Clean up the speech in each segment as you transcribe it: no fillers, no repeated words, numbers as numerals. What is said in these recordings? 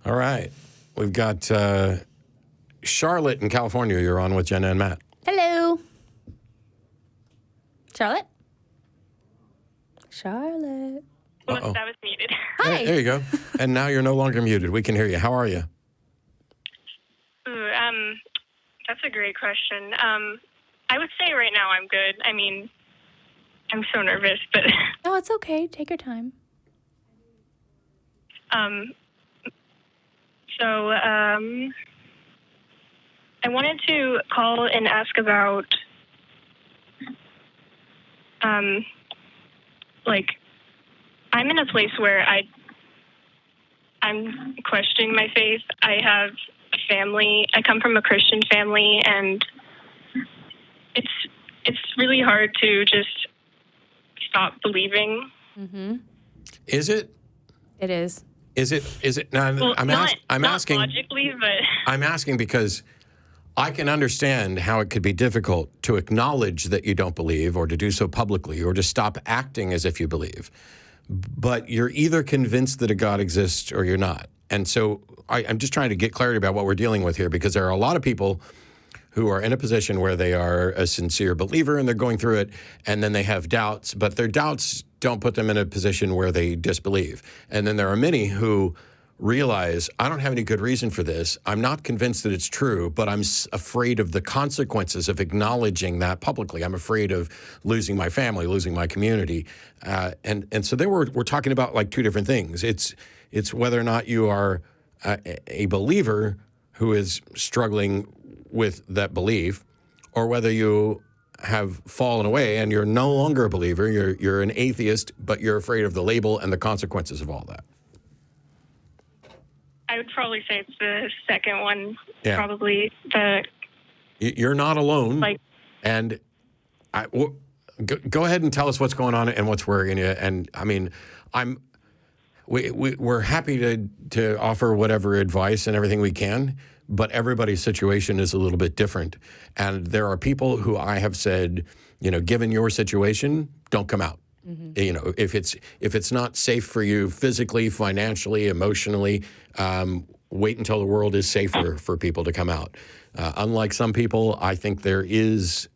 All right. We've got Charlotte in California. You're on with Jenna and Matt. Hello. Charlotte? Charlotte. That was muted. Hi. There you go. And now you're no longer muted. We can hear you. How are you? Ooh, that's a great question. I would say right now I'm good. I mean, I'm so nervous, but... Oh, it's okay. Take your time. I wanted to call and ask about, I'm in a place where I'm questioning my faith. I have a family. I come from a Christian family, and it's really hard to just stop believing. Mm-hmm. Is it? It is. Is it? No, Well, I'm asking. Logically, but I'm asking because I can understand how it could be difficult to acknowledge that you don't believe, or to do so publicly, or to stop acting as if you believe. But you're either convinced that a God exists or you're not. And so I'm just trying to get clarity about what we're dealing with here, because there are a lot of people who are in a position where they are a sincere believer and they're going through it, and then they have doubts, but their doubts don't put them in a position where they disbelieve. And then there are many who realize, I don't have any good reason for this. I'm not convinced that it's true, but I'm afraid of the consequences of acknowledging that publicly. I'm afraid of losing my family, losing my community. And so then we're talking about like two different things. It's whether or not you are a believer who is struggling with that belief, or whether you have fallen away and you're no longer a believer, you're an atheist, but you're afraid of the label and the consequences of all that. I would probably say it's the second one. Yeah. Probably You're not alone. And go ahead and tell us what's going on and what's worrying you. And I mean, we're happy to offer whatever advice and everything we can, but everybody's situation is a little bit different. And there are people who I have said, given your situation, don't come out. Mm-hmm. If it's not safe for you physically, financially, emotionally, wait until the world is safer for people to come out. Unlike some people, I think there is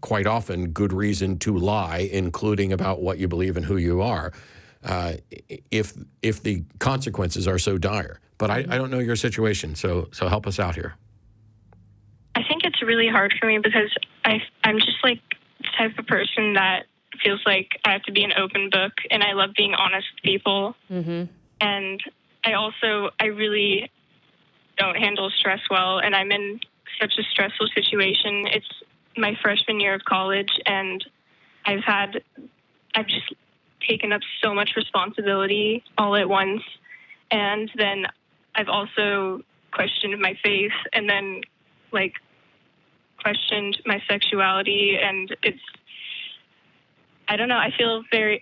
quite often good reason to lie, including about what you believe and who you are, if the consequences are so dire. But I don't know your situation, so help us out here. I think it's really hard for me because I'm just like the type of person that feels like I have to be an open book, and I love being honest with people. Mm-hmm. And I really don't handle stress well, and I'm in such a stressful situation. It's my freshman year of college, and I've just taken up so much responsibility all at once. And then I've also questioned my faith, and then questioned my sexuality, and I don't know, I feel very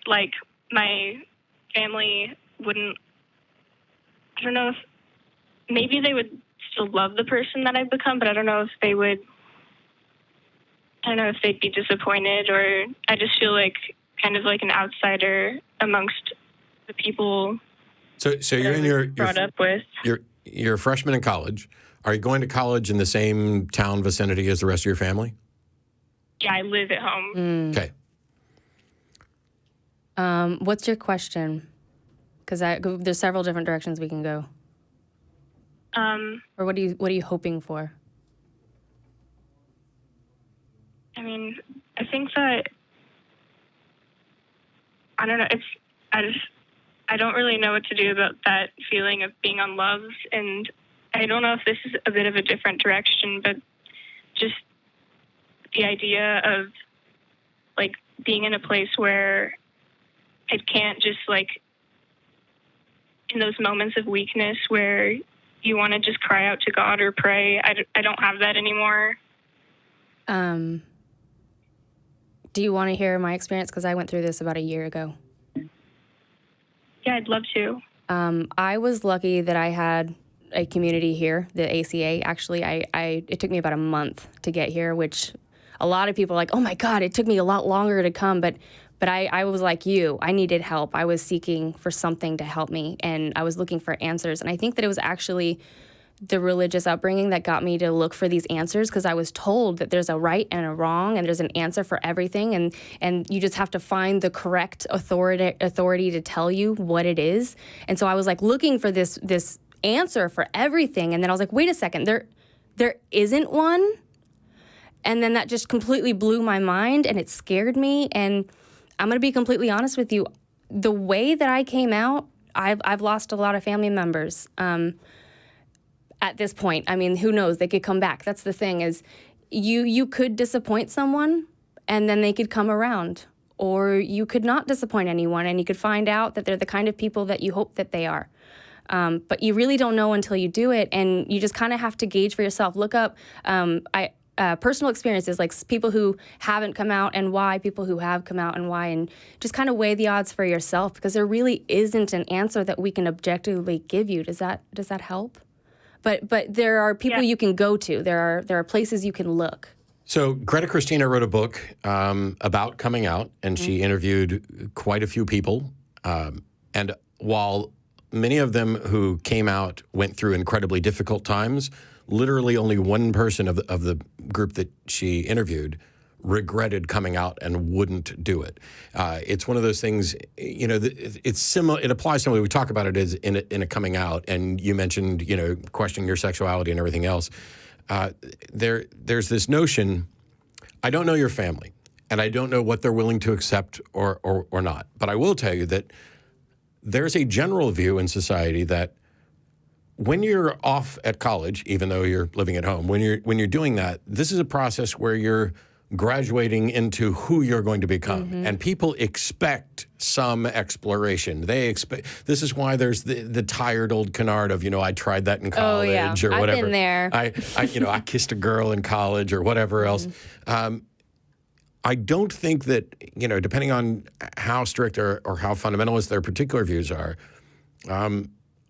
my family wouldn't, I don't know if, maybe they would still love the person that I've become, but I don't know if they would, I don't know if they'd be disappointed, or I just feel like kind of like an outsider amongst the people. So you're in your brought up with. You're a freshman in college. Are you going to college in the same town vicinity as the rest of your family? Yeah, I live at home. Okay. What's your question? Because there's several different directions we can go. Or what are you hoping for? I mean, I think that, I don't know, I don't really know what to do about that feeling of being unloved, and I don't know if this is a bit of a different direction, but just the idea of being in a place where I can't just in those moments of weakness where you want to just cry out to God or pray. I don't have that anymore. Do you want to hear my experience? Because I went through this about a year ago. Yeah, I'd love to. I was lucky that I had a community here, the ACA. Actually, it took me about a month to get here, which a lot of people are like, oh my God, it took me a lot longer to come. But But I was like you. I needed help. I was seeking for something to help me, and I was looking for answers. And I think that it was actually the religious upbringing that got me to look for these answers, because I was told that there's a right and a wrong and there's an answer for everything, and you just have to find the correct authority to tell you what it is. And so I was like looking for this answer for everything, and then I was like, wait a second, there isn't one. And then that just completely blew my mind, and it scared me. And I'm going to be completely honest with you, the way that I came out, I've lost a lot of family members. At this point, I mean, who knows? They could come back. That's the thing, is you could disappoint someone and then they could come around, or you could not disappoint anyone and you could find out that they're the kind of people that you hope that they are. But you really don't know until you do it, and you just kind of have to gauge for yourself. Look up personal experiences, like people who haven't come out and why, people who have come out and why, and just kind of weigh the odds for yourself, because there really isn't an answer that we can objectively give you. Does that help? But there are people you can go to. There are places you can look. So Greta Christina wrote a book about coming out, and she interviewed quite a few people. And while many of them who came out went through incredibly difficult times, literally only one person of the group that she interviewed regretted coming out and wouldn't do it. It's one of those things, you know, it's similar. It applies similarly. We talk about it as in a coming out, and you mentioned, you know, questioning your sexuality and everything else. There's this notion, I don't know your family, and I don't know what they're willing to accept or not. But I will tell you that there's a general view in society that when you're off at college, even though you're living at home, when you're doing that, this is a process where you're graduating into who you're going to become. And people expect some exploration. They expect, this is why there's the tired old canard of, you know, I tried that in college or whatever. I've been there. I kissed a girl in college or whatever else. I don't think that, you know, depending on how strict or how fundamentalist their particular views are,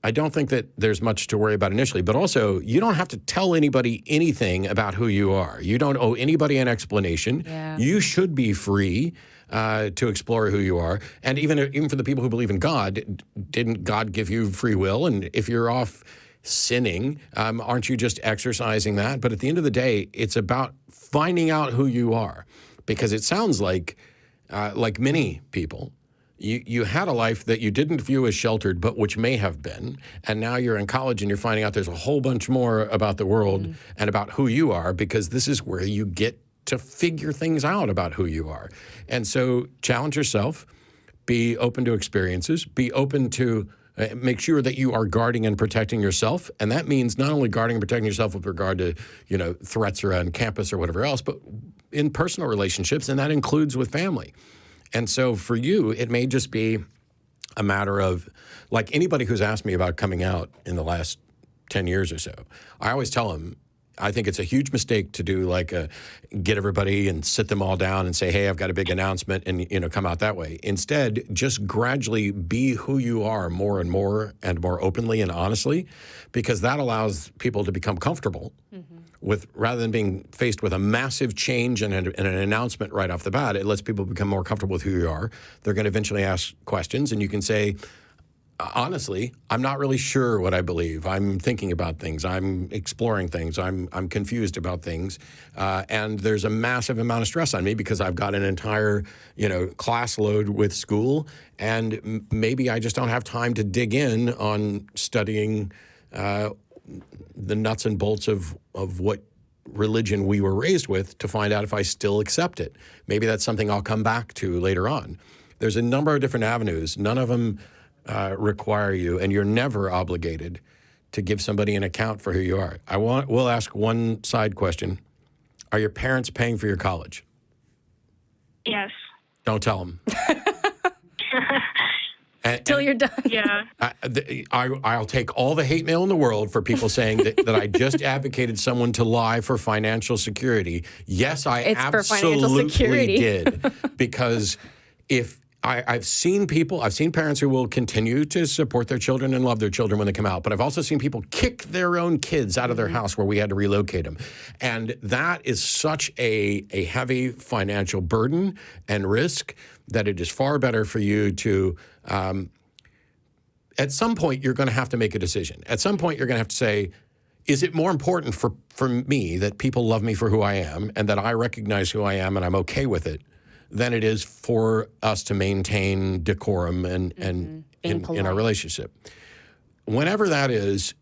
I don't think that there's much to worry about initially. But also, you don't have to tell anybody anything about who you are. You don't owe anybody an explanation. Yeah. You should be free to explore who you are. And even for the people who believe in God, didn't God give you free will? And if you're off sinning, aren't you just exercising that? But at the end of the day, it's about finding out who you are. Because it sounds like many people, you had a life that you didn't view as sheltered, but which may have been. And now you're in college and you're finding out there's a whole bunch more about the world and about who you are, because this is where you get to figure things out about who you are. And so challenge yourself, be open to experiences, be open to make sure that you are guarding and protecting yourself. And that means not only guarding and protecting yourself with regard to, you know, threats around campus or whatever else, but in personal relationships, and that includes with family. And so for you, it may just be a matter of, like anybody who's asked me about coming out in the last 10 years or so, I always tell them, I think it's a huge mistake to do get everybody and sit them all down and say, hey, I've got a big announcement, and, you know, come out that way. Instead, just gradually be who you are more and more openly and honestly, because that allows people to become comfortable with, rather than being faced with a massive change and an announcement right off the bat. It lets people become more comfortable with who you are. They're going to eventually ask questions, and you can say, honestly, I'm not really sure what I believe. I'm thinking about things. I'm exploring things. I'm confused about things. And there's a massive amount of stress on me because I've got an entire, you know, class load with school, and maybe I just don't have time to dig in on studying the nuts and bolts of what religion we were raised with to find out if I still accept it. Maybe that's something I'll come back to later on. There's a number of different avenues. None of them require you, and you're never obligated to give somebody an account for who you are. We'll ask one side question. Are your parents paying for your college? Yes. Don't tell them. Till you're done. Yeah. I'll take all the hate mail in the world for people saying that I just advocated someone to lie for financial security. Yes, I absolutely did. Because if I've seen parents who will continue to support their children and love their children when they come out, but I've also seen people kick their own kids out of their house where we had to relocate them. And that is such a heavy financial burden and risk that it is far better for you to, at some point, you're going to have to make a decision. At some point, you're going to have to say, is it more important for me that people love me for who I am and that I recognize who I am and I'm okay with it than it is for us to maintain decorum and in our relationship? Whenever that is,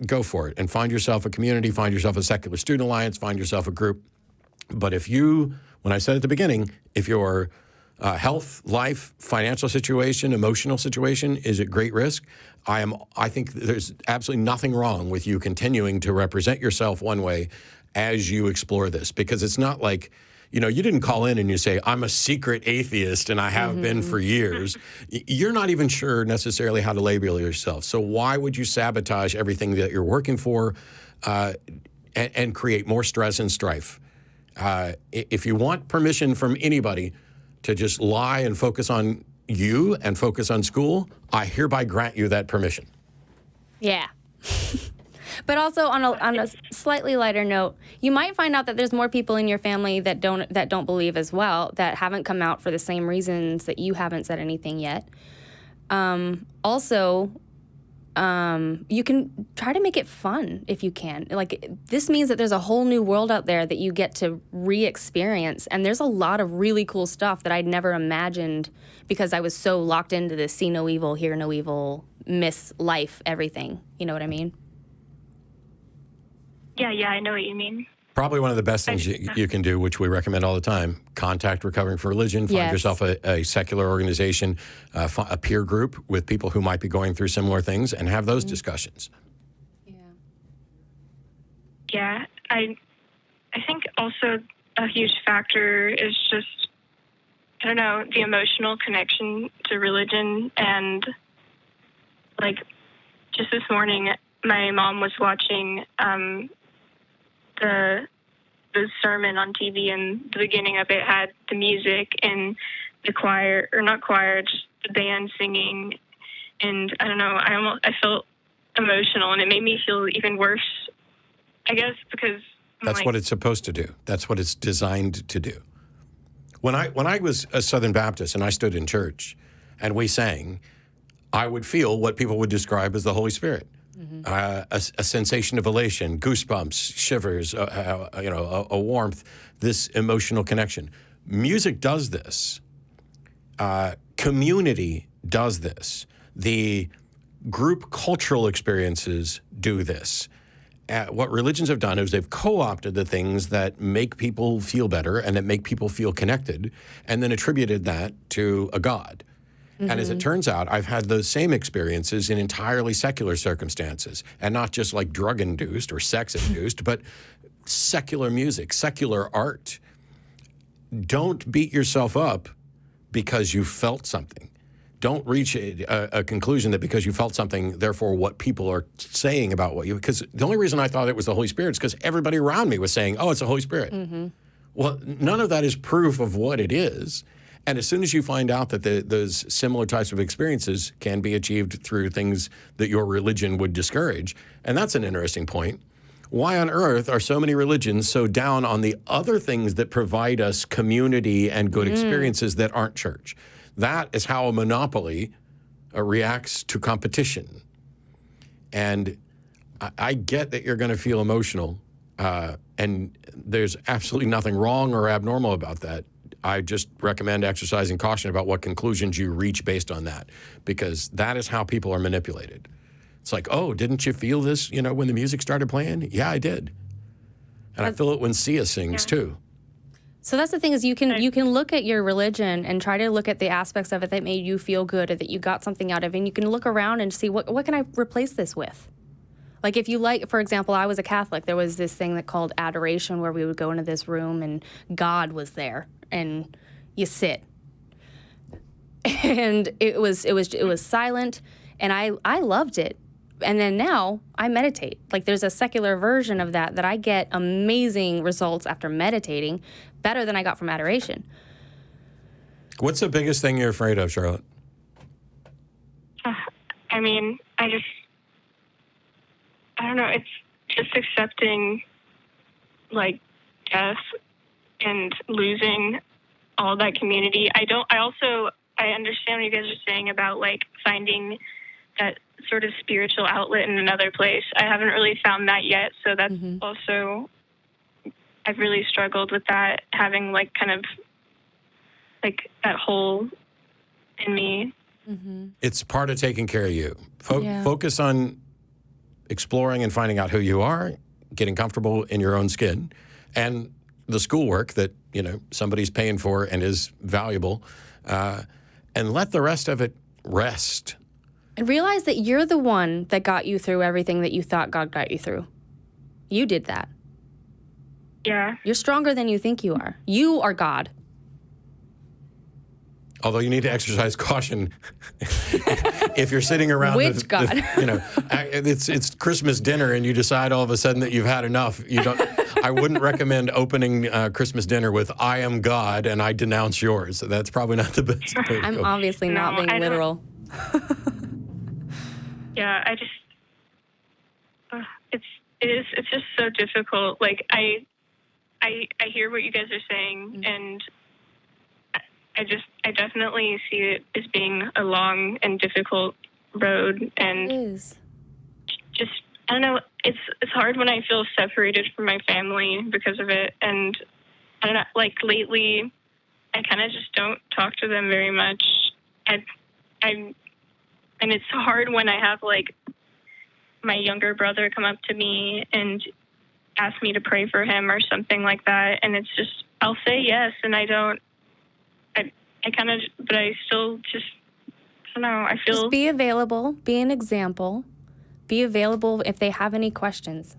go for it and find yourself a community, find yourself a secular student alliance, find yourself a group. But if you, when I said at the beginning, if your health, life, financial situation, emotional situation is at great risk, I think there's absolutely nothing wrong with you continuing to represent yourself one way as you explore this, because it's not like, you didn't call in and you say, I'm a secret atheist and I have been for years. You're not even sure necessarily how to label yourself. So why would you sabotage everything that you're working for and create more stress and strife? If you want permission from anybody to just lie and focus on you and focus on school, I hereby grant you that permission. Yeah. But also on a slightly lighter note, you might find out that there's more people in your family that don't believe as well, that haven't come out for the same reasons that you haven't said anything yet. Also, you can try to make it fun if you can. Like, this means that there's a whole new world out there that you get to re-experience, and there's a lot of really cool stuff that I'd never imagined because I was so locked into this see no evil, hear no evil, miss life, everything. You know what I mean? Yeah, I know what you mean. Probably one of the best things you can do, which we recommend all the time, contact Recovering for Religion, find yourself a secular organization, a peer group with people who might be going through similar things, and have those discussions. Yeah, I think also a huge factor is just, I don't know, the emotional connection to religion. And like, just this morning, my mom was watching the sermon on TV, and the beginning of it had the music and the choir, or not choir, just the band singing. And I don't know, I felt emotional, and it made me feel even worse, I guess, because that's what it's supposed to do. That's what it's designed to do. When I was a Southern Baptist and I stood in church and we sang, I would feel what people would describe as the Holy Spirit. A sensation of elation, goosebumps, shivers, a warmth, this emotional connection. Music does this. Community does this. The group cultural experiences do this. What religions have done is they've co-opted the things that make people feel better and that make people feel connected, and then attributed that to a God. And as it turns out, I've had those same experiences in entirely secular circumstances, and not just like drug-induced or sex-induced, but secular music, secular art. Don't beat yourself up because you felt something. Don't reach a conclusion that because you felt something, therefore what people are saying about what you... Because the only reason I thought it was the Holy Spirit is because everybody around me was saying, oh, it's the Holy Spirit. Well, none of that is proof of what it is. And as soon as you find out that those similar types of experiences can be achieved through things that your religion would discourage, and that's an interesting point, why on earth are so many religions so down on the other things that provide us community and good experiences that aren't church? That is how a monopoly reacts to competition. And I get that you're going to feel emotional, and there's absolutely nothing wrong or abnormal about that. I just recommend exercising caution about what conclusions you reach based on that, because that is how people are manipulated. It's like, oh, didn't you feel this, when the music started playing? Yeah, I did. And I feel it when Sia sings too. So that's the thing, is you can look at your religion and try to look at the aspects of it that made you feel good or that you got something out of, and you can look around and see what can I replace this with? Like, if you like, for example, I was a Catholic. There was this thing that called adoration, where we would go into this room and God was there, and you sit, and it was silent, and I loved it. And then now I meditate. Like, there's a secular version of that I get amazing results after meditating, better than I got from adoration. What's the biggest thing you're afraid of, Charlotte? I mean, I don't know. It's just accepting, like, death and losing all that community. I understand what you guys are saying about like finding that sort of spiritual outlet in another place. I haven't really found that yet. So that's also, I've really struggled with that, having like kind of like that hole in me. It's part of taking care of you. Focus on exploring and finding out who you are, getting comfortable in your own skin, and the schoolwork that, somebody's paying for and is valuable, and let the rest of it rest. And realize that you're the one that got you through everything that you thought God got you through. You did that. Yeah. You're stronger than you think you are. You are God. Although you need to exercise caution if you're sitting around. Which God? It's Christmas dinner and you decide all of a sudden that you've had enough. I wouldn't recommend opening Christmas dinner with "I am God and I denounce yours." That's probably not the best way to I'm go. obviously not being literal. Yeah, I just it's just so difficult. Like I hear what you guys are saying, and I definitely see it as being a long and difficult road, and It is. just I don't know. It's hard when I feel separated from my family because of it, and I don't know. Like lately, I kind of just don't talk to them very much. And it's hard when I have like my younger brother come up to me and ask me to pray for him or something like that, and it's just I'll say yes, and I still just I don't know. I feel Just be available. Be an example. Be available if they have any questions,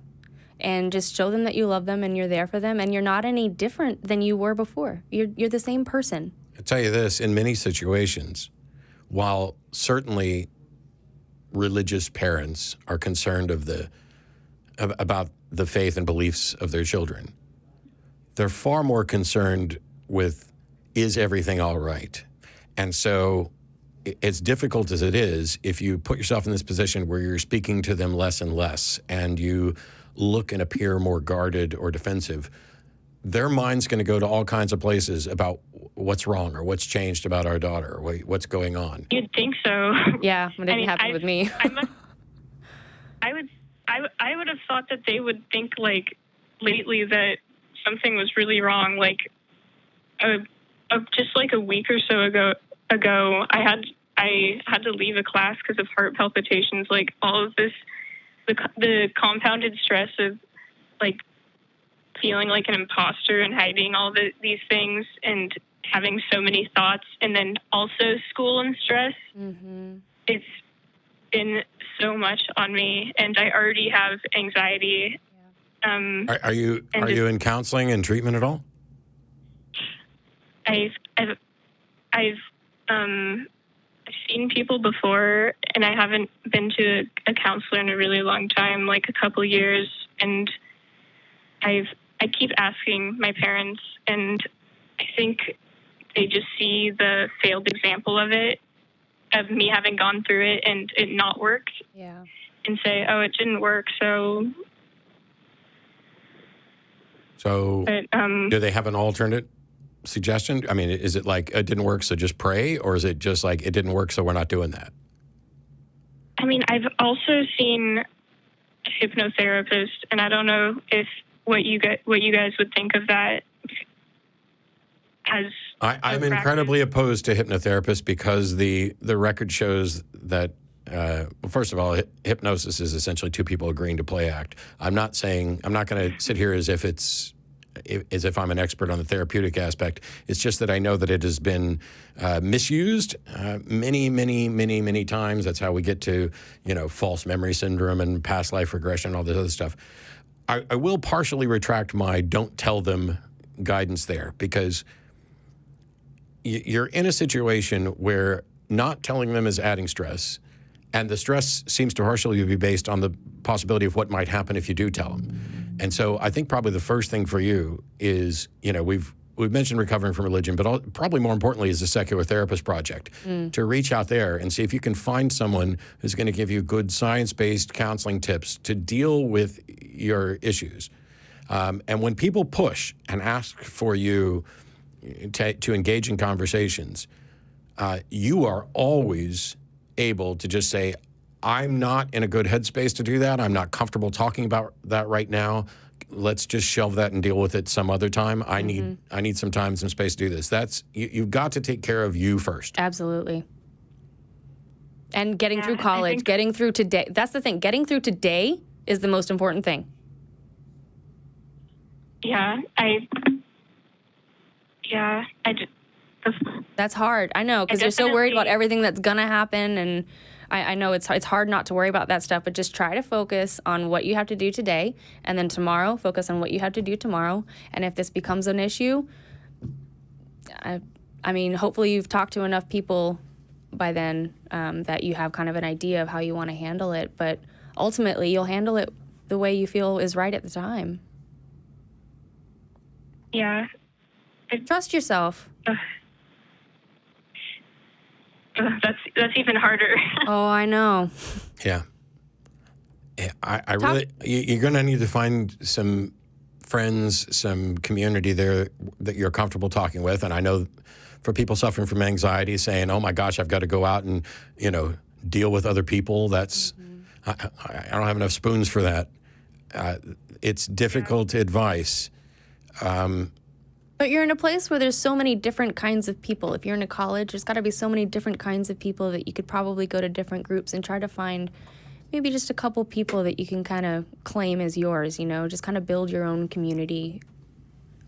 and just show them that you love them and you're there for them, and you're not any different than you were before. You're the same person. I'll tell you this: in many situations, while certainly religious parents are concerned about the faith and beliefs of their children, they're far more concerned with, is everything all right? And so as difficult as it is, if you put yourself in this position where you're speaking to them less and less and you look and appear more guarded or defensive, their mind's going to go to all kinds of places about what's wrong or what's changed about our daughter, or what's going on. You'd think so. Yeah, it didn't happen with me. I would have thought that they would think like lately that something was really wrong. Like just like a week or so ago, I had to leave a class because of heart palpitations. Like all of this, the compounded stress of like feeling like an imposter and hiding all these things and having so many thoughts, and then also school and stress. It's been so much on me, and I already have anxiety. Are you in counseling and treatment at all? I've seen people before, and I haven't been to a counselor in a really long time, like a couple years. And I keep asking my parents, and I think they just see the failed example of me having gone through it and it not worked. Yeah. And say, oh, it didn't work, so. But, do they have an alternate suggestion? I mean, is it like it didn't work, so just pray, or is it just like it didn't work, so we're not doing that? I mean, I've also seen a hypnotherapist, and I don't know if what you guys would think of that. As I'm incredibly opposed to hypnotherapists because the record shows that. Well, first of all, hypnosis is essentially two people agreeing to play act. I'm not going to sit here as if I'm an expert on the therapeutic aspect. It's just that I know that it has been misused many times. That's how we get to, false memory syndrome and past life regression, all this other stuff. I will partially retract my don't tell them guidance there, because you're in a situation where not telling them is adding stress. And the stress seems to partially be based on the possibility of what might happen if you do tell them. And so I think probably the first thing for you is, we've mentioned recovering from religion, but probably more importantly is the Secular Therapist Project, to reach out there and see if you can find someone who's going to give you good science-based counseling tips to deal with your issues. And when people push and ask for you to engage in conversations, you are always able to just say, I'm not in a good headspace to do that. I'm not comfortable talking about that right now. Let's just shelve that and deal with it some other time. I need some time, some space to do this. You've got to take care of you first. Absolutely. And getting through college, getting through today. That's the thing. Getting through today is the most important thing. That's hard. I know, because you're so worried about everything that's going to happen. And I know it's hard not to worry about that stuff, but just try to focus on what you have to do today. And then tomorrow, focus on what you have to do tomorrow. And if this becomes an issue, I mean, hopefully you've talked to enough people by then that you have kind of an idea of how you want to handle it. But ultimately, you'll handle it the way you feel is right at the time. Yeah. Trust yourself. That's even harder. Oh, I know. Yeah. I really, you're going to need to find some friends, some community there that you're comfortable talking with. And I know for people suffering from anxiety, saying, oh my gosh, I've got to go out and, deal with other people. That's, I don't have enough spoons for that. It's difficult advice. But you're in a place where there's so many different kinds of people. If you're in a college, there's got to be so many different kinds of people that you could probably go to different groups and try to find maybe just a couple people that you can kind of claim as yours, just kind of build your own community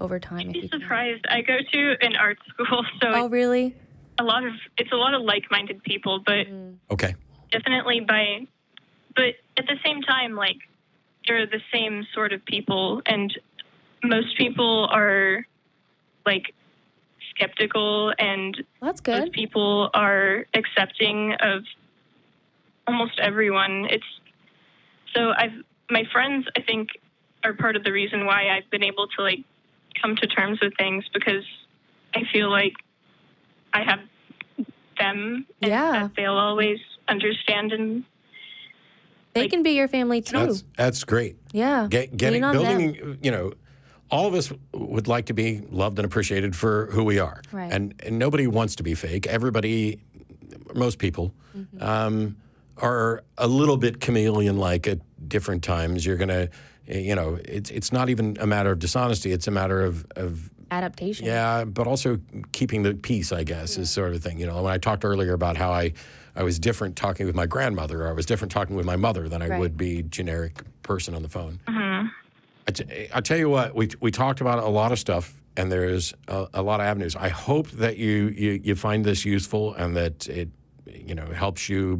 over time. You'd be surprised. I go to an art school, so oh, really? It's a lot of like-minded people, but okay, definitely but at the same time, like, they're the same sort of people, and most people are like skeptical, and that's good. most people are accepting of almost everyone. My friends, I think, are part of the reason why I've been able to like come to terms with things, because I feel like I have them, and that they'll always understand, and they can be your family too. That's great. Yeah, building. All of us would like to be loved and appreciated for who we are, right. and nobody wants to be fake. Most people, are a little bit chameleon-like at different times. You're gonna, it's not even a matter of dishonesty. It's a matter of adaptation. Yeah, but also keeping the peace, I guess, is sort of thing. When I talked earlier about how I was different talking with my grandmother, or I was different talking with my mother than I would be generic person on the phone. Mm-hmm. I tell you what, we talked about a lot of stuff, and there's a lot of avenues. I hope that you find this useful, and that it helps you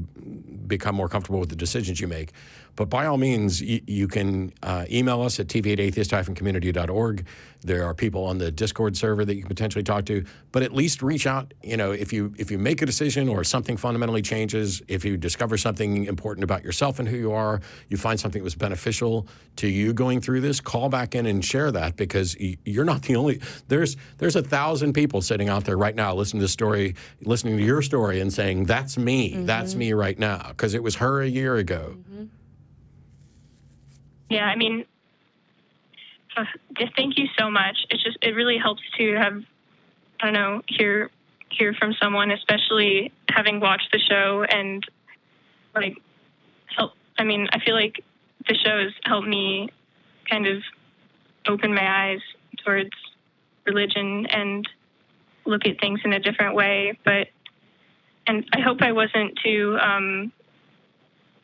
become more comfortable with the decisions you make. But by all means, you can email us at tv@atheist-community.org. There are people on the Discord server that you can potentially talk to. But at least reach out. If you make a decision or something fundamentally changes, if you discover something important about yourself and who you are, you find something that was beneficial to you going through this, call back in and share that, because you're not the only. There's 1,000 people sitting out there right now listening to your story and saying, that's me. Mm-hmm. That's me right now, because it was her a year ago. Mm-hmm. Yeah, I mean, just thank you so much. It really helps to have, I don't know, hear from someone, especially having watched the show, and like help. I mean, I feel like the show has helped me kind of open my eyes towards religion and look at things in a different way. And I hope I wasn't too, I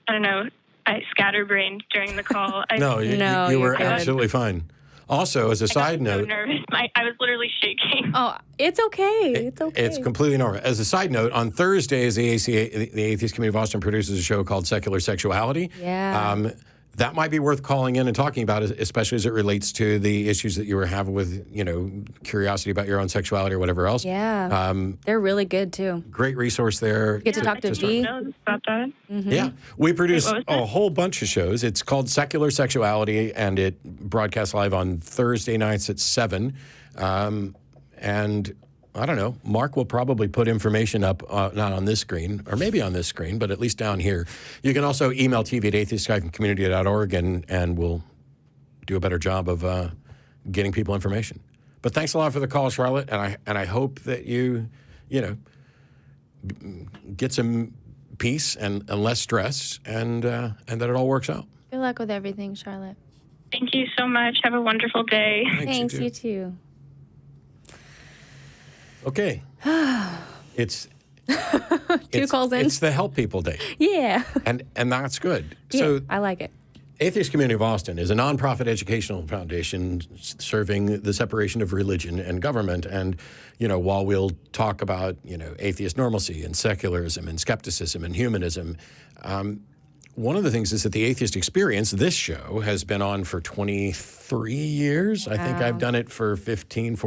don't know, I scatterbrained during the call. No, you were absolutely fine. Also, as a side note, so nervous. I was literally shaking. Oh, it's okay. It's okay. It's completely normal. As a side note, on Thursdays, the Atheist Community of Austin produces a show called Secular Sexuality. Yeah. That might be worth calling in and talking about, especially as it relates to the issues that you were having with, curiosity about your own sexuality or whatever else. Yeah. They're really good, too. Great resource there. You get to talk to V. About that. Mm-hmm. Yeah. We produce a whole bunch of shows. It's called Secular Sexuality, and it broadcasts live on Thursday nights at 7. And I don't know, Mark will probably put information up, not on this screen, or maybe on this screen, but at least down here. You can also email tv@atheist-community.org, and we'll do a better job of getting people information. But thanks a lot for the call, Charlotte, and I hope that you get some peace and less stress, and that it all works out. Good luck with everything, Charlotte. Thank you so much. Have a wonderful day. Thanks, you too. Okay. It's Two calls in. It's the Help People Day. Yeah. And that's good. Yeah, So I like it. Atheist Community of Austin is a nonprofit educational foundation serving the separation of religion and government. And, while we'll talk about, atheist normalcy and secularism and skepticism and humanism, one of the things is that the Atheist Experience, this show, has been on for 23 years. Wow. I think I've done it for 15,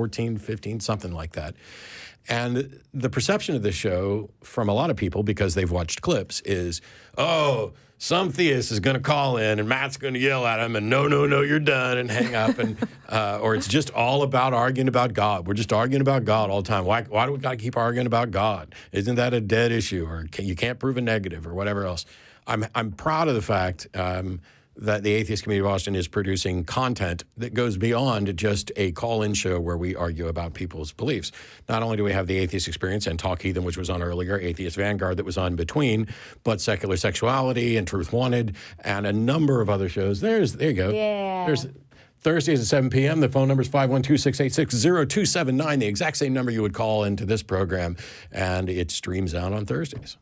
something like that. And the perception of this show from a lot of people, because they've watched clips, is, some theist is going to call in and Matt's going to yell at him and no, you're done, and hang up. And or it's just all about arguing about God. We're just arguing about God all the time. Why do we got to keep arguing about God? Isn't that a dead issue? Or you can't prove a negative or whatever else. I'm proud of the fact that the Atheist Community of Austin is producing content that goes beyond just a call-in show where we argue about people's beliefs. Not only do we have the Atheist Experience and Talk Heathen, which was on earlier, Atheist Vanguard that was on between, but Secular Sexuality and Truth Wanted and a number of other shows. There you go. Yeah. There's Thursdays at 7 p.m. The phone number is 512-686-0279, the exact same number you would call into this program, and it streams out on Thursdays.